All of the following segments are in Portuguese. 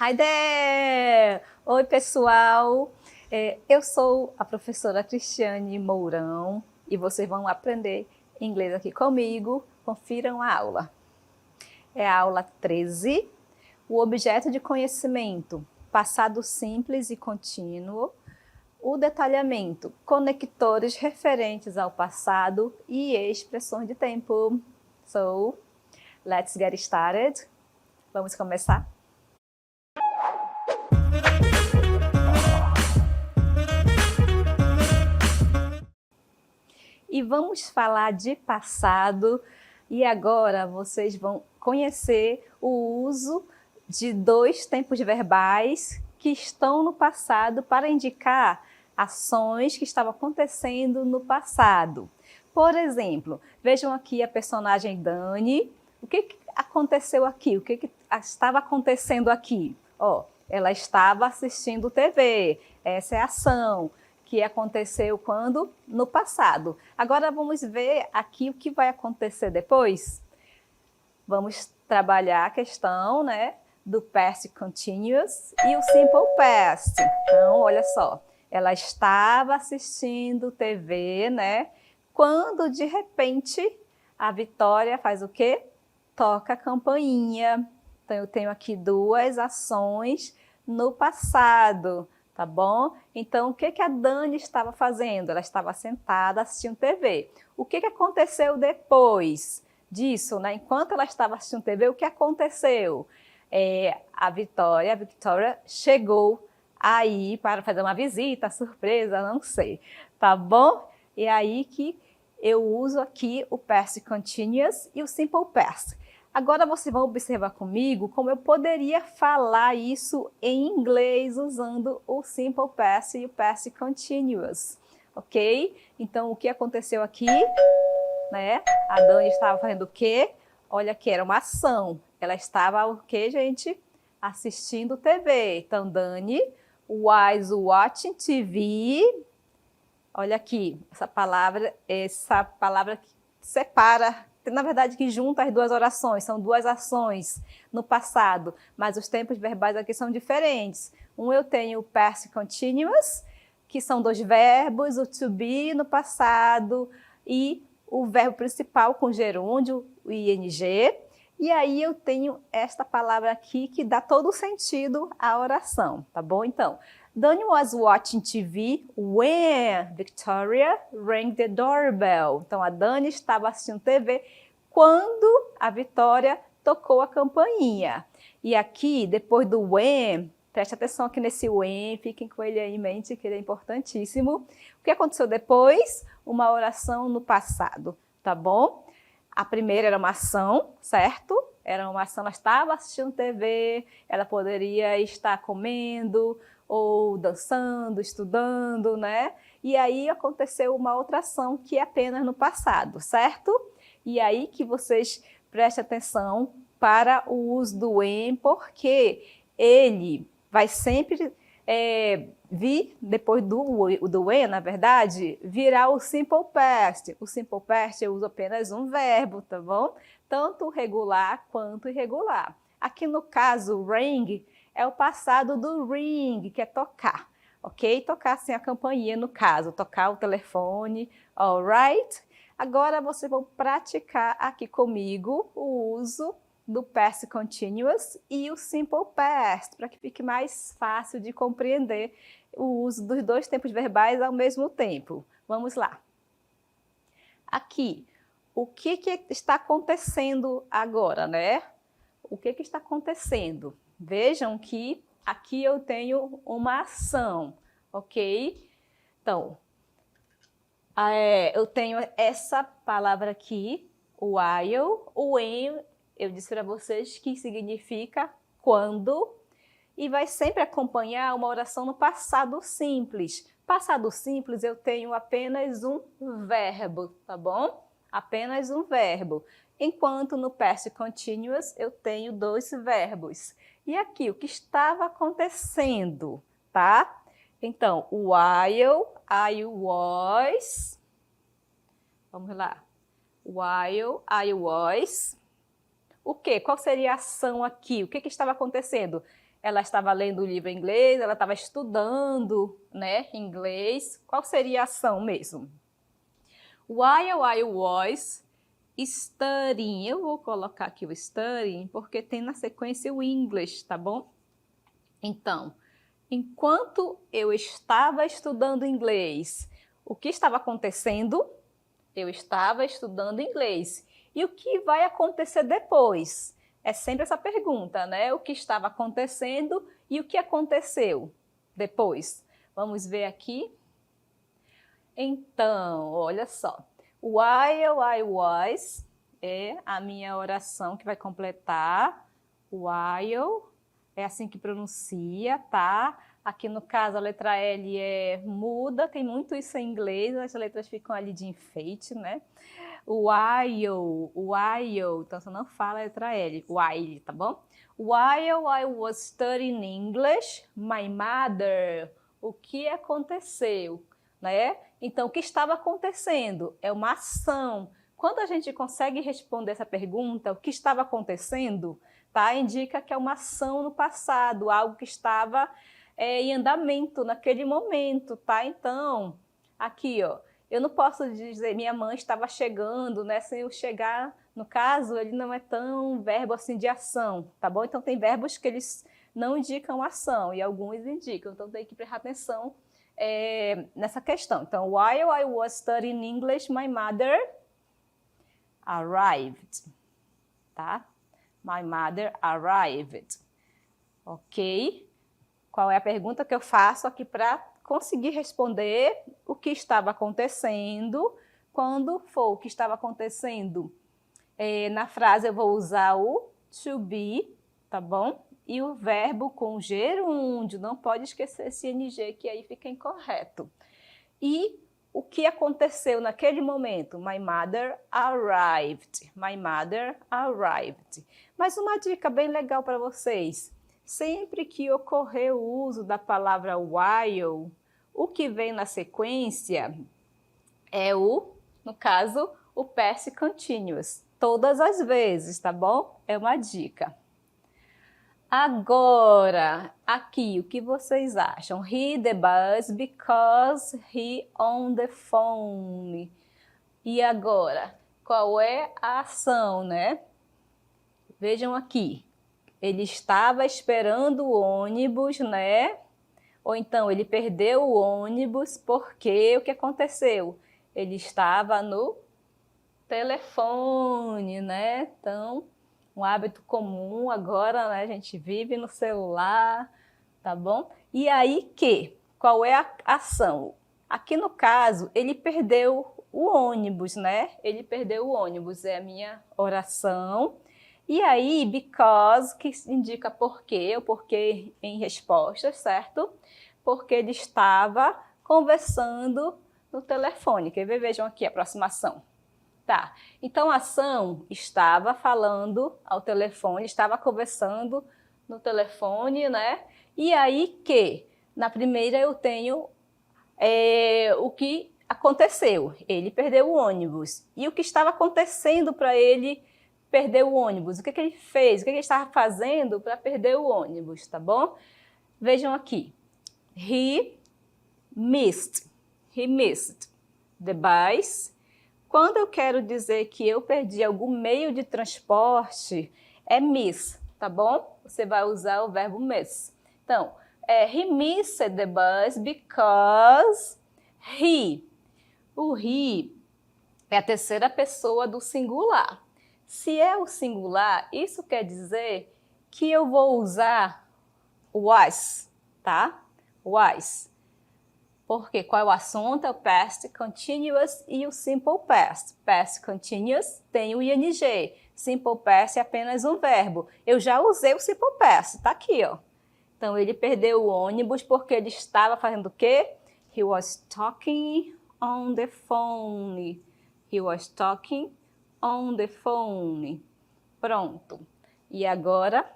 Hi there! Oi, pessoal! Eu sou a professora Cristiane Mourão e vocês vão aprender inglês aqui comigo. Confiram a aula. É a aula 13, o objeto de conhecimento, passado simples e contínuo, o detalhamento, conectores referentes ao passado e expressões de tempo. So, let's get started. Vamos começar? E vamos falar de passado, e agora vocês vão conhecer o uso de dois tempos verbais que estão no passado para indicar ações que estavam acontecendo no passado. Por exemplo, vejam aqui a personagem Dani. O que aconteceu aqui? O que estava acontecendo aqui? Ela estava assistindo TV. Essa é a ação que aconteceu quando? No passado. Agora vamos ver aqui o que vai acontecer depois. Vamos trabalhar a questão, né, do past continuous e o simple past. Então, olha só, ela estava assistindo TV, né, quando de repente a Vitória faz o quê? Toca a campainha. Então, eu tenho aqui duas ações no passado. Tá bom? Então, o que a Dani estava fazendo? Ela estava sentada assistindo TV. O que aconteceu depois disso, né? Enquanto ela estava assistindo TV, o que aconteceu? A Victoria chegou aí para fazer uma visita, surpresa, não sei. Tá bom? E aí que eu uso aqui o past continuous e o simple past. Agora vocês vão observar comigo como eu poderia falar isso em inglês usando o simple past e o past continuous, ok? Então, o que aconteceu aqui, né? A Dani estava fazendo o quê? Olha aqui, era uma ação. Ela estava, o quê, gente? Assistindo TV. Então, Dani was watching TV. Olha aqui, essa palavra que separa, na verdade, que junta as duas orações, são duas ações no passado, mas os tempos verbais aqui são diferentes. Eu tenho o past continuous, que são dois verbos, o to be no passado e o verbo principal com gerúndio, o ing. E aí eu tenho esta palavra aqui que dá todo o sentido à oração, tá bom? Então, Dani was watching TV when Victoria rang the doorbell. Então, a Dani estava assistindo TV quando a Vitória tocou a campainha. E aqui, depois do when, preste atenção aqui nesse when, fiquem com ele aí em mente, que ele é importantíssimo. O que aconteceu depois? Uma oração no passado, tá bom? A primeira era uma ação, certo? Era uma ação, ela estava assistindo TV, ela poderia estar comendo, ou dançando, estudando, né? E aí aconteceu uma outra ação que é apenas no passado, certo? E aí que vocês prestem atenção para o uso do when, porque ele vai sempre vir, depois do when, na verdade, virar o simple past. O simple past eu uso apenas um verbo, tá bom? Tanto regular quanto irregular. Aqui no caso, ring é o passado do ring, que é tocar, ok? Tocar assim a campainha, no caso, tocar o telefone, alright? Agora vocês vão praticar aqui comigo o uso do past continuous e o simple past, para que fique mais fácil de compreender o uso dos dois tempos verbais ao mesmo tempo. Vamos lá. Aqui, o que está acontecendo agora, né? O que está acontecendo? Vejam que aqui eu tenho uma ação, ok? Então, eu tenho essa palavra aqui, while, o when, eu disse para vocês que significa quando, e vai sempre acompanhar uma oração no passado simples. Passado simples eu tenho apenas um verbo, tá bom? Apenas um verbo. Enquanto no past continuous eu tenho dois verbos. E aqui, o que estava acontecendo, tá? Então, while I was... Vamos lá. While I was... O quê? Qual seria a ação aqui? O que estava acontecendo? Ela estava lendo o livro em inglês, ela estava estudando, né, inglês. Qual seria a ação mesmo? While I was studying. Eu vou colocar aqui o studying porque tem na sequência o English, tá bom? Então, enquanto eu estava estudando inglês, o que estava acontecendo? Eu estava estudando inglês. E o que vai acontecer depois? É sempre essa pergunta, né? O que estava acontecendo e o que aconteceu depois? Vamos ver aqui. Então, olha só. While I was é a minha oração que vai completar. While é assim que pronuncia, tá? Aqui no caso a letra L é muda, tem muito isso em inglês, as letras ficam ali de enfeite, né? While, então você não fala a letra L, while, tá bom? While I was studying English, my mother, o que aconteceu, né? Então, o que estava acontecendo é uma ação. Quando a gente consegue responder essa pergunta, o que estava acontecendo, tá? Indica que é uma ação no passado, algo que estava em andamento naquele momento, tá? Então, aqui, ó, eu não posso dizer minha mãe estava chegando, né? Sem eu chegar, no caso, ele não é tão verbo assim de ação, tá bom? Então, tem verbos que eles não indicam ação e alguns indicam, então tem que prestar atenção nessa questão. Então, while I was studying English, my mother arrived, tá? My mother arrived. Ok? Qual é a pergunta que eu faço aqui para conseguir responder o que estava acontecendo? Quando for o que estava acontecendo, na frase eu vou usar o to be, tá bom? E o verbo com gerúndio, não pode esquecer esse ing, que aí fica incorreto. E o que aconteceu naquele momento? My mother arrived. My mother arrived. Mas uma dica bem legal para vocês. Sempre que ocorrer o uso da palavra while, o que vem na sequência é no caso, o past continuous. Todas as vezes, tá bom? É uma dica. Agora, aqui, o que vocês acham? He the bus because he on the phone. E agora, qual é a ação, né? Vejam aqui. Ele estava esperando o ônibus, né? Ou então, ele perdeu o ônibus porque o que aconteceu? Ele estava no telefone, né? Então, um hábito comum agora, né? A gente vive no celular, tá bom? E aí qual é a ação? Aqui no caso, ele perdeu o ônibus, né? Ele perdeu o ônibus, é a minha oração. E aí, because, que indica porquê, o porquê em resposta, certo? Porque ele estava conversando no telefone. Quer ver? Vejam aqui a aproximação. Tá, então a ação estava falando ao telefone, estava conversando no telefone, né? E aí na primeira eu tenho o que aconteceu. Ele perdeu o ônibus. E o que estava acontecendo para ele perder o ônibus? O que ele fez? O que ele estava fazendo para perder o ônibus, tá bom? Vejam aqui. He missed the bus. Quando eu quero dizer que eu perdi algum meio de transporte, é miss, tá bom? Você vai usar o verbo miss. Então, he missed the bus because o he é a terceira pessoa do singular. Se é o singular, isso quer dizer que eu vou usar was, tá? Was. Porque qual é o assunto? É o past continuous e o simple past. Past continuous tem o ing. Simple past é apenas um verbo. Eu já usei o simple past, tá aqui, ó. Então, ele perdeu o ônibus porque ele estava fazendo o quê? He was talking on the phone. He was talking on the phone. Pronto. E agora,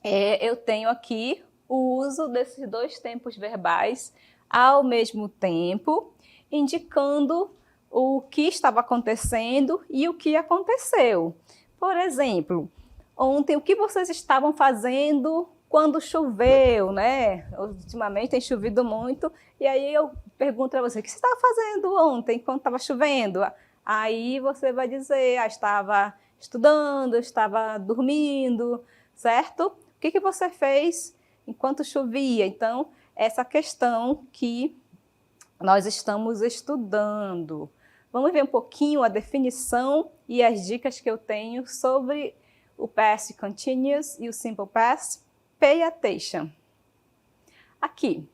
eu tenho aqui o uso desses dois tempos verbais ao mesmo tempo, indicando o que estava acontecendo e o que aconteceu. Por exemplo, ontem, o que vocês estavam fazendo quando choveu, né? Ultimamente tem chovido muito, e aí eu pergunto para você, o que você estava fazendo ontem, quando estava chovendo? Aí você vai dizer, estava estudando, estava dormindo, certo? O que você fez enquanto chovia? Então, essa questão que nós estamos estudando. Vamos ver um pouquinho a definição e as dicas que eu tenho sobre o past continuous e o simple past. Pay attention. Aqui,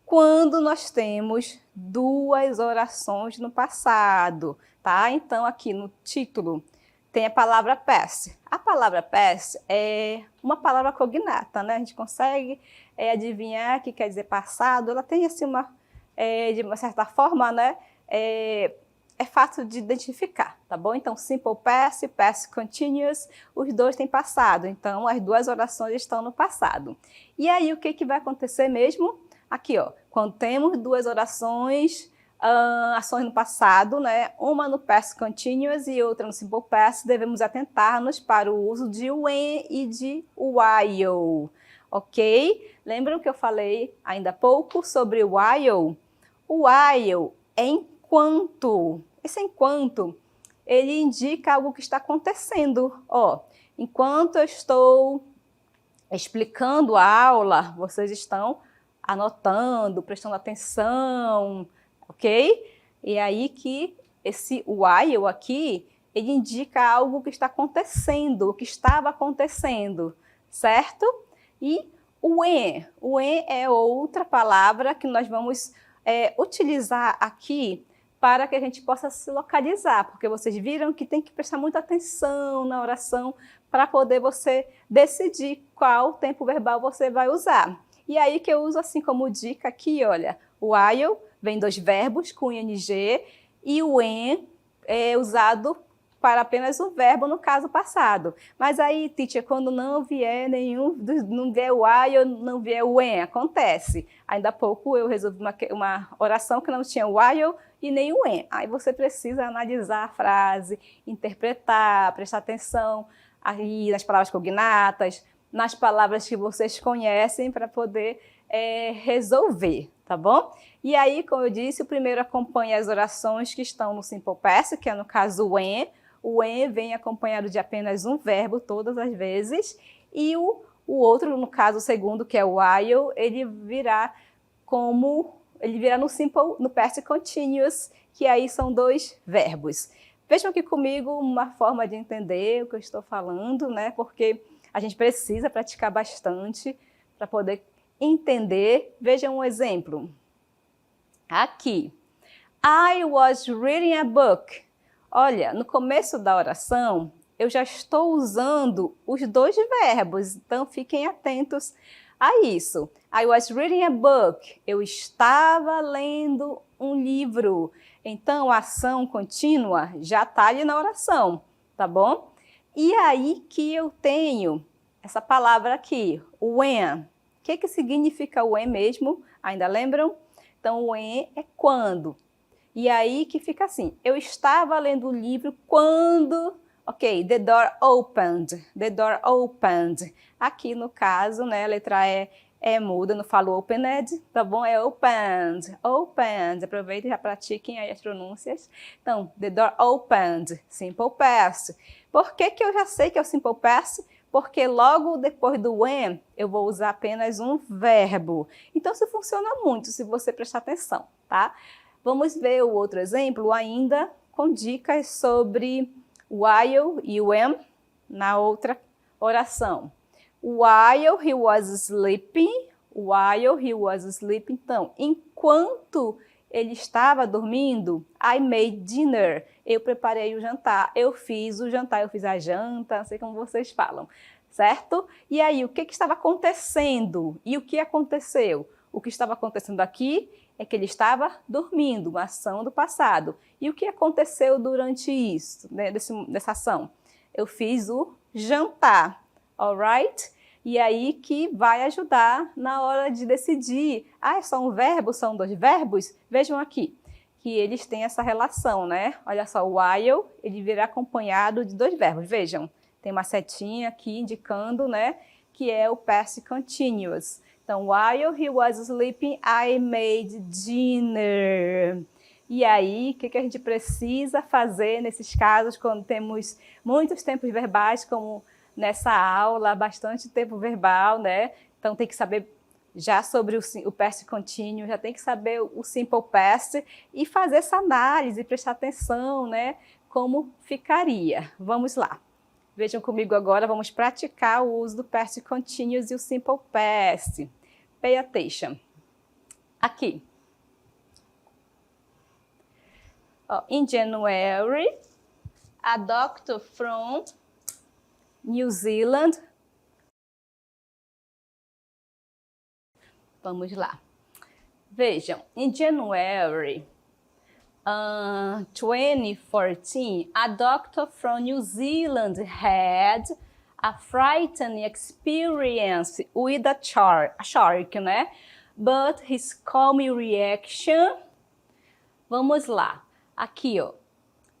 quando nós temos duas orações no passado, tá? Então, aqui no título tem a palavra past. A palavra past é uma palavra cognata, né? A gente consegue adivinhar que quer dizer passado. Ela tem assim de uma certa forma, né? É fácil de identificar, tá bom? Então, simple past, past continuous, os dois têm passado. Então, as duas orações estão no passado. E aí, o que vai acontecer mesmo? Aqui, ó, quando temos duas orações, ações no passado, né? Uma no past continuous e outra no simple past, devemos atentar-nos para o uso de when e de while, ok? Lembram que eu falei ainda há pouco sobre o while? O while é enquanto. Esse enquanto, ele indica algo que está acontecendo. Ó, enquanto eu estou explicando a aula, vocês estão anotando, prestando atenção, ok? E aí que esse while aqui, ele indica algo que está acontecendo, o que estava acontecendo, certo? E o when é outra palavra que nós vamos utilizar aqui para que a gente possa se localizar, porque vocês viram que tem que prestar muita atenção na oração para poder você decidir qual tempo verbal você vai usar. E aí que eu uso assim como dica aqui, olha, o while vem dos verbos com ing e o when é usado para apenas o verbo no caso passado. Mas aí, teacher, quando não vier não vier o while, não vier o when, acontece. Ainda há pouco eu resolvi uma oração que não tinha o while e nem o when. Aí você precisa analisar a frase, interpretar, prestar atenção aí nas palavras cognatas, nas palavras que vocês conhecem para poder resolver, tá bom? E aí, como eu disse, o primeiro acompanha as orações que estão no simple past, que é no caso o when. O when vem acompanhado de apenas um verbo todas as vezes, e o outro, no caso o segundo, que é o while, ele virá no past continuous, que aí são dois verbos. Vejam aqui comigo uma forma de entender o que eu estou falando, né? Porque a gente precisa praticar bastante para poder entender. Vejam um exemplo. Aqui. I was reading a book. Olha, no começo da oração, eu já estou usando os dois verbos, então fiquem atentos a isso. I was reading a book. Eu estava lendo um livro. Então, a ação contínua já está ali na oração, tá bom? E aí que eu tenho essa palavra aqui, when. O que significa when mesmo? Ainda lembram? Então, when é quando. E aí que fica assim, eu estava lendo o livro quando, ok, the door opened, the door opened. Aqui no caso, né, a letra E é muda, não falo opened, tá bom? É opened, opened. Aproveitem e já pratiquem aí as pronúncias. Então, the door opened, simple past. Por que eu já sei que é o simple past? Porque logo depois do when, eu vou usar apenas um verbo. Então, isso funciona muito, se você prestar atenção, tá? Vamos ver o outro exemplo ainda com dicas sobre while e when na outra oração. While he was sleeping, while he was sleeping. Então, enquanto ele estava dormindo, I made dinner. Eu preparei o jantar, eu fiz o jantar, eu fiz a janta, não sei como vocês falam, certo? E aí, o que estava acontecendo? E o que aconteceu? O que estava acontecendo aqui é que ele estava dormindo, uma ação do passado. E o que aconteceu durante isso, né, dessa ação? Eu fiz o jantar, alright? E aí que vai ajudar na hora de decidir. Ah, é só um verbo, são dois verbos? Vejam aqui, que eles têm essa relação, né? Olha só, o while, ele virá acompanhado de dois verbos. Vejam, tem uma setinha aqui indicando, né, que é o past continuous. Então, while he was sleeping, I made dinner. E aí, o que a gente precisa fazer nesses casos, quando temos muitos tempos verbais, como nessa aula, bastante tempo verbal, né? Então, tem que saber já sobre o past continuous, já tem que saber o simple past e fazer essa análise, prestar atenção, né? Como ficaria. Vamos lá. Vejam comigo agora, vamos praticar o uso do past continuous e o simple past. Pay attention. Aqui. In January, a doctor from New Zealand. Vamos lá. Vejam, in January 2014, a doctor from New Zealand had a frightening experience with a shark, né? But his calm reaction... Vamos lá. Aqui, ó.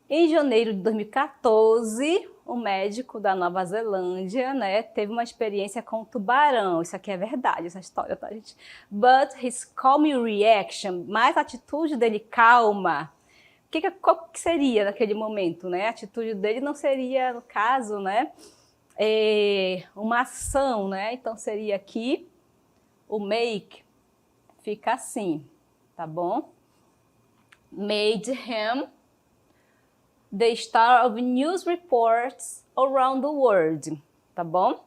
Em janeiro de 2014, o médico da Nova Zelândia, né, teve uma experiência com tubarão. Isso aqui é verdade, essa história, tá, gente? But his calm reaction, mas a atitude dele calma, qual que seria naquele momento, né? A atitude dele não seria, no caso, né, uma ação, né? Então seria aqui, o make fica assim, tá bom? Made him the star of news reports around the world, tá bom?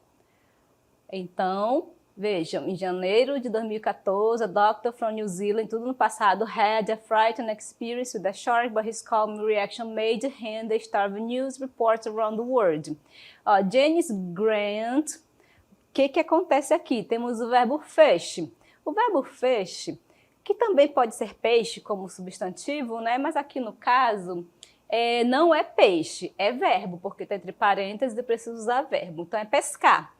Então, vejam, em janeiro de 2014, a doctor from New Zealand, tudo no passado, had a frightening experience with a shark, but his calm reaction made him the star of news reports around the world. James Grant, o que acontece aqui? Temos o verbo fish. O verbo fish, que também pode ser peixe como substantivo, né? Mas aqui no caso, não é peixe, é verbo, porque está entre parênteses e precisa usar verbo. Então é pescar,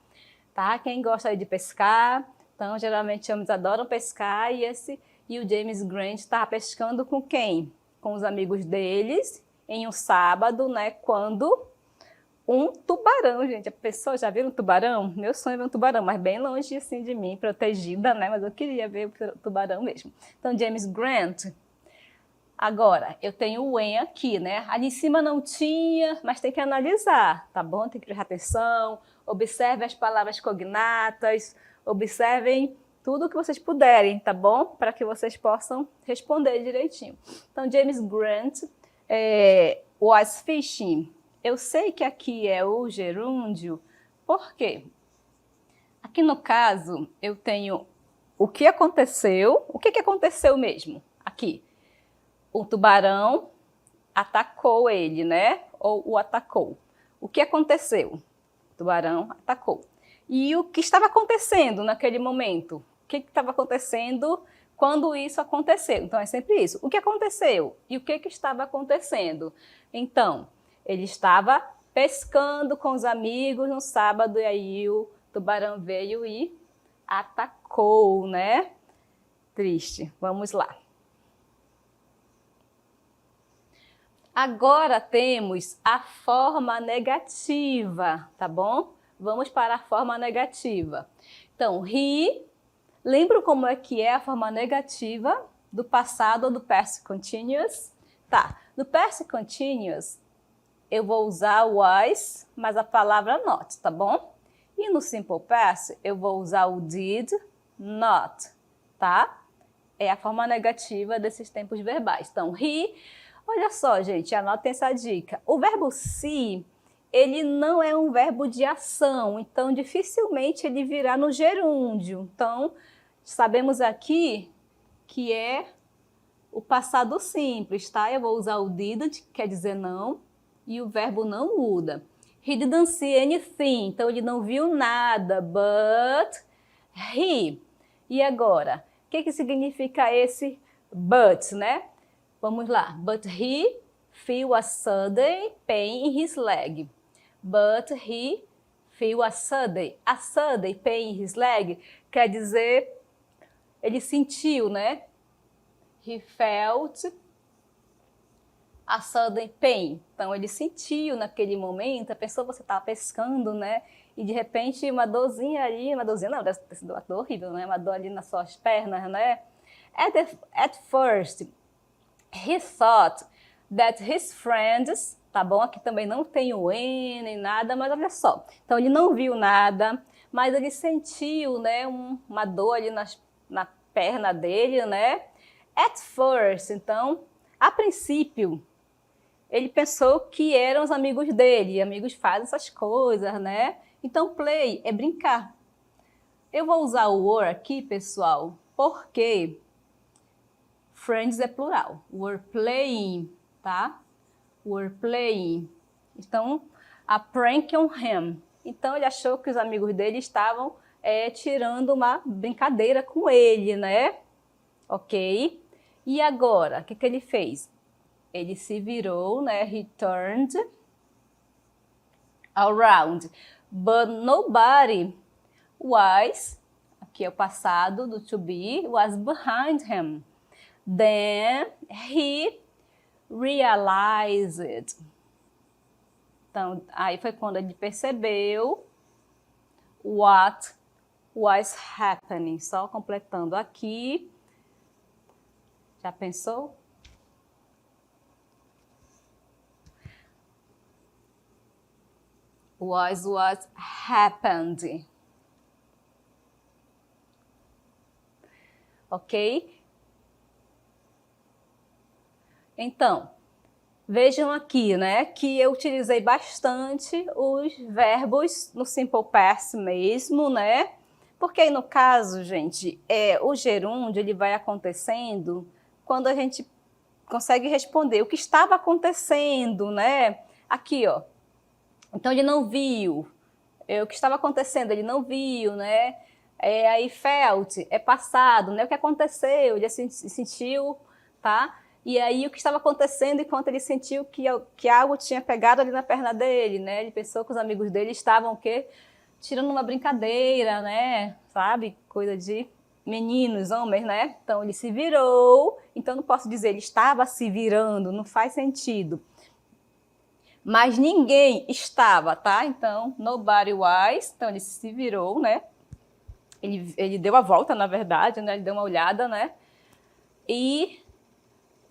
tá? Quem gosta aí de pescar, então geralmente homens adoram pescar e o James Grant está pescando com quem? Com os amigos deles em um sábado, né? Quando um tubarão, gente, a pessoa já viu um tubarão? Meu sonho é ver um tubarão, mas bem longe assim de mim, protegida, né? Mas eu queria ver o tubarão mesmo. Então James Grant. Agora, eu tenho o when aqui, né? Ali em cima não tinha, mas tem que analisar, tá bom? Tem que prestar atenção, observe as palavras cognatas, observem tudo que vocês puderem, tá bom? Para que vocês possam responder direitinho. Então, James Grant was fishing. Eu sei que aqui é o gerúndio, por quê? Aqui no caso, eu tenho o que aconteceu, o que aconteceu mesmo aqui? O tubarão atacou ele, né? Ou o atacou. O que aconteceu? O tubarão atacou. E o que estava acontecendo naquele momento? O que estava acontecendo quando isso aconteceu? Então, é sempre isso. O que aconteceu? E o que estava acontecendo? Então, ele estava pescando com os amigos no sábado e aí o tubarão veio e atacou, né? Triste. Vamos lá. Agora temos a forma negativa, tá bom? Vamos para a forma negativa. Então, he, lembram como é que é a forma negativa do passado ou do past continuous? Tá, no past continuous eu vou usar o was, mas a palavra not, tá bom? E no simple past eu vou usar o did, not, tá? É a forma negativa desses tempos verbais. Então, he... Olha só, gente, anotem essa dica. O verbo see, ele não é um verbo de ação, então dificilmente ele virá no gerúndio. Então, sabemos aqui que é o passado simples, tá? Eu vou usar o didn't, que quer dizer não, e o verbo não muda. He didn't see anything, então ele não viu nada, but he. E agora, o que significa esse but, né? Vamos lá. But he feel a sudden pain in his leg. But he feel a sudden pain in his leg quer dizer ele sentiu, né? He felt a sudden pain. Então ele sentiu naquele momento. A pessoa, você estava pescando, né? e de repente uma dorzinha ali, uma dorzinha não, deve ter sido uma dor horrível, né? Uma dor ali nas suas pernas, né? At first, he thought that his friends, tá bom? Aqui também não tem o N nem nada, mas olha só. Então ele não viu nada, mas ele sentiu, né, uma dor ali na perna dele, né? At first, então, a princípio, ele pensou que eram os amigos dele. E amigos fazem essas coisas, né? Então, play é brincar. Eu vou usar o were aqui, pessoal, porque friends é plural. Were playing, tá? Were playing. Então, a prank on him. Então, ele achou que os amigos dele estavam tirando uma brincadeira com ele, né? Ok? E agora, o que ele fez? Ele se virou, né? He turned around. But nobody was, aqui é o passado do to be, was behind him. Then he realized. Então, aí foi quando ele percebeu what was happening. Só completando aqui. Já pensou? Was what happened. Ok? Então, vejam aqui, né, que eu utilizei bastante os verbos no simple past mesmo, né? Porque aí no caso, gente, o gerúndio ele vai acontecendo quando a gente consegue responder o que estava acontecendo, né? Aqui, ó. Então ele não viu. O que estava acontecendo, ele não viu, né? Aí felt, é passado, né? O que aconteceu, ele sentiu, tá? E aí o que estava acontecendo enquanto ele sentiu que algo tinha pegado ali na perna dele, né? Ele pensou que os amigos dele estavam o quê? Tirando uma brincadeira, né? Sabe? Coisa de meninos, homens, né? Então ele se virou, então não posso dizer ele estava se virando, não faz sentido. Mas ninguém estava, tá? Então, nobody was, então ele se virou, né? Ele deu a volta, na verdade, né? Ele deu uma olhada, né? E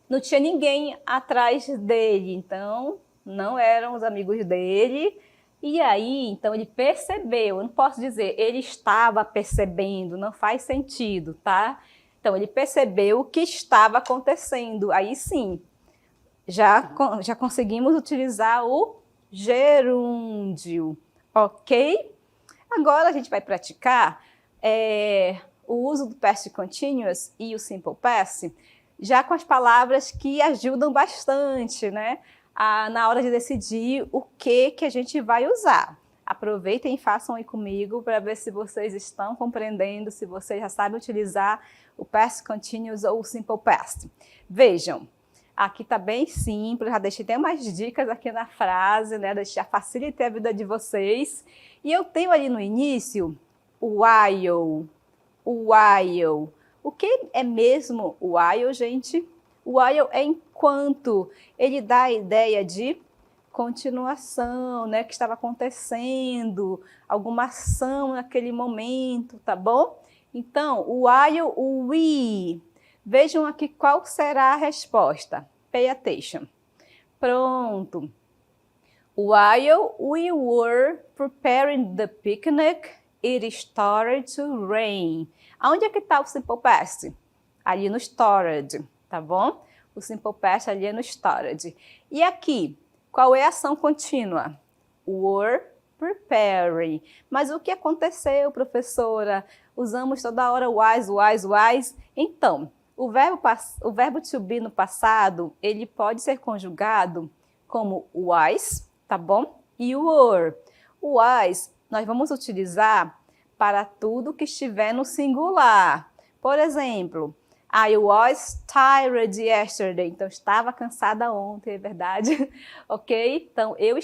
não tinha ninguém atrás dele, então não eram os amigos dele. E aí, então ele percebeu, eu não posso dizer ele estava percebendo, não faz sentido, tá? Então ele percebeu o que estava acontecendo, aí sim, já conseguimos utilizar o gerúndio, ok? Agora a gente vai praticar o uso do past continuous e o simple past, já com as palavras que ajudam bastante, né? Na hora de decidir o que a gente vai usar. Aproveitem e façam aí comigo para ver se vocês estão compreendendo, se vocês já sabem utilizar o past continuous ou o simple past. Vejam, aqui está bem simples, já deixei até umas dicas aqui na frase, né? Já facilitei a vida de vocês. E eu tenho ali no início o while. O que é mesmo o while, gente? O while é enquanto. Ele dá a ideia de continuação, né? Que estava acontecendo, alguma ação naquele momento, tá bom? Então, o while, o we. Vejam aqui qual será a resposta. Pay attention. Pronto. While we were preparing the picnic, it started to rain. Aonde é que está o simple past? Ali no started, tá bom? O simple past ali é no started. E aqui, qual é a ação contínua? Were preparing. Mas o que aconteceu, professora? Usamos toda hora was. Então, o verbo to be no passado, ele pode ser conjugado como was, tá bom? E were. O was nós vamos utilizar para tudo que estiver no singular. Por exemplo, I was tired yesterday. Então, estava cansada ontem, é verdade? Ok? Então, eu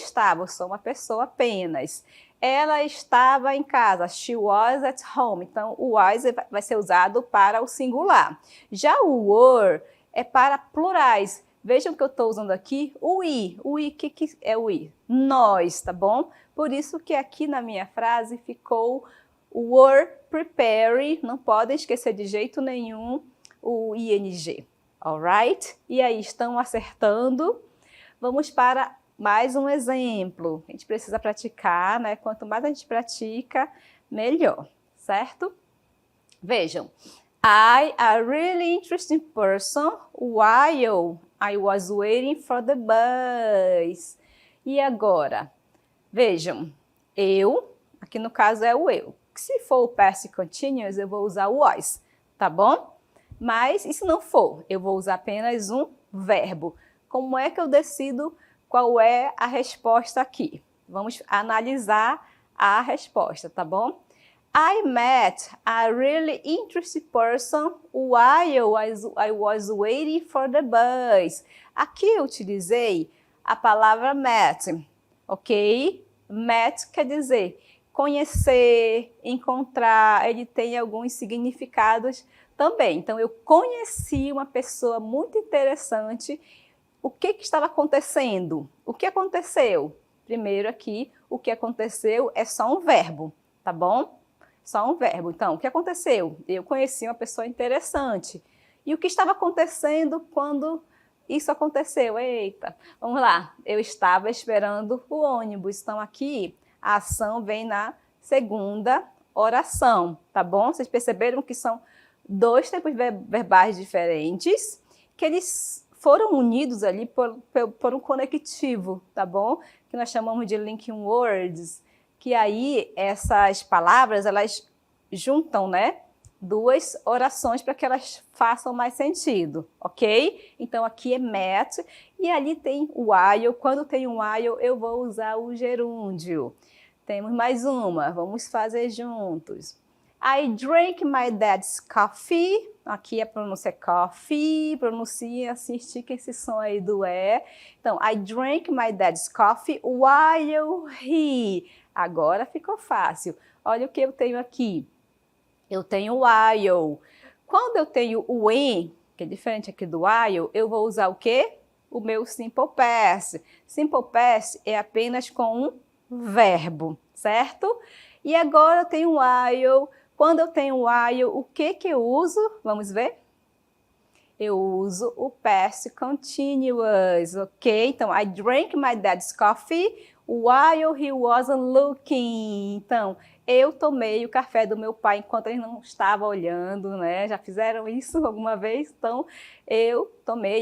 sou uma pessoa apenas. Ela estava em casa. She was at home. Então, o was vai ser usado para o singular. Já o were é para plurais. Vejam que eu estou usando aqui o we. O we, o que é o we? Nós, tá bom? Por isso que aqui na minha frase ficou were preparing, não podem esquecer de jeito nenhum o ing, alright? E aí, estão acertando? Vamos para mais um exemplo. A gente precisa praticar, né? Quanto mais a gente pratica, melhor, certo? Vejam. A really interesting person while I was waiting for the bus. E agora? Vejam, eu, aqui no caso é o eu. Se for o past continuous, eu vou usar o was, tá bom? Mas, e se não for? Eu vou usar apenas um verbo. Como é que eu decido qual é a resposta aqui? Vamos analisar a resposta, tá bom? I met a really interesting person while I was waiting for the bus. Aqui eu utilizei a palavra met, ok? Met quer dizer conhecer, encontrar, ele tem alguns significados também. Então, eu conheci uma pessoa muito interessante. O que estava acontecendo? O que aconteceu? Primeiro aqui, o que aconteceu é só um verbo, tá bom? Só um verbo. Então, o que aconteceu? Eu conheci uma pessoa interessante. E o que estava acontecendo quando isso aconteceu? Eita, vamos lá. Eu estava esperando o ônibus. Então, aqui, a ação vem na segunda oração, tá bom? Vocês perceberam que são dois tempos verbais diferentes, que eles foram unidos ali por um conectivo, tá bom? Que nós chamamos de linking words. Que aí essas palavras, elas juntam, né, duas orações para que elas façam mais sentido, ok? Então, aqui é met e ali tem o while. Quando tem um while, eu vou usar o gerúndio. Temos mais uma, vamos fazer juntos. I drank my dad's coffee. Aqui a pronúncia é coffee, pronuncia assim, estica esse som aí do E. Então, I drank my dad's coffee while he... Agora ficou fácil. Olha o que eu tenho aqui. Eu tenho while. Quando eu tenho o when, que é diferente aqui do while, eu vou usar o quê? O meu simple past. Simple past é apenas com um verbo, certo? E agora eu tenho while. Quando eu tenho while, o que eu uso? Vamos ver? Eu uso o past continuous, ok? Então, I drank my dad's coffee while he wasn't looking. Então, eu tomei o café do meu pai enquanto ele não estava olhando, né? Já fizeram isso alguma vez? Então, eu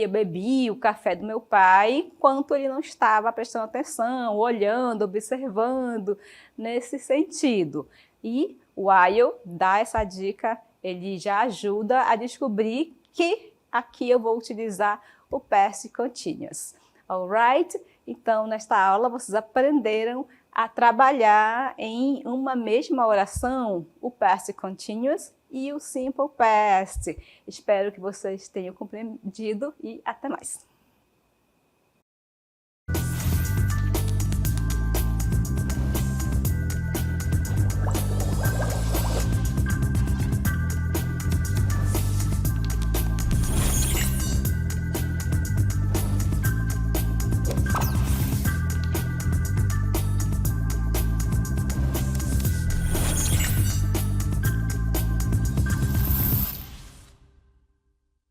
bebi o café do meu pai enquanto ele não estava prestando atenção, olhando, observando, nesse sentido. E o while dá essa dica, ele já ajuda a descobrir que aqui eu vou utilizar o past continuous. Alright? Então, nesta aula, vocês aprenderam a trabalhar em uma mesma oração o past continuous e o simple past. Espero que vocês tenham compreendido e até mais.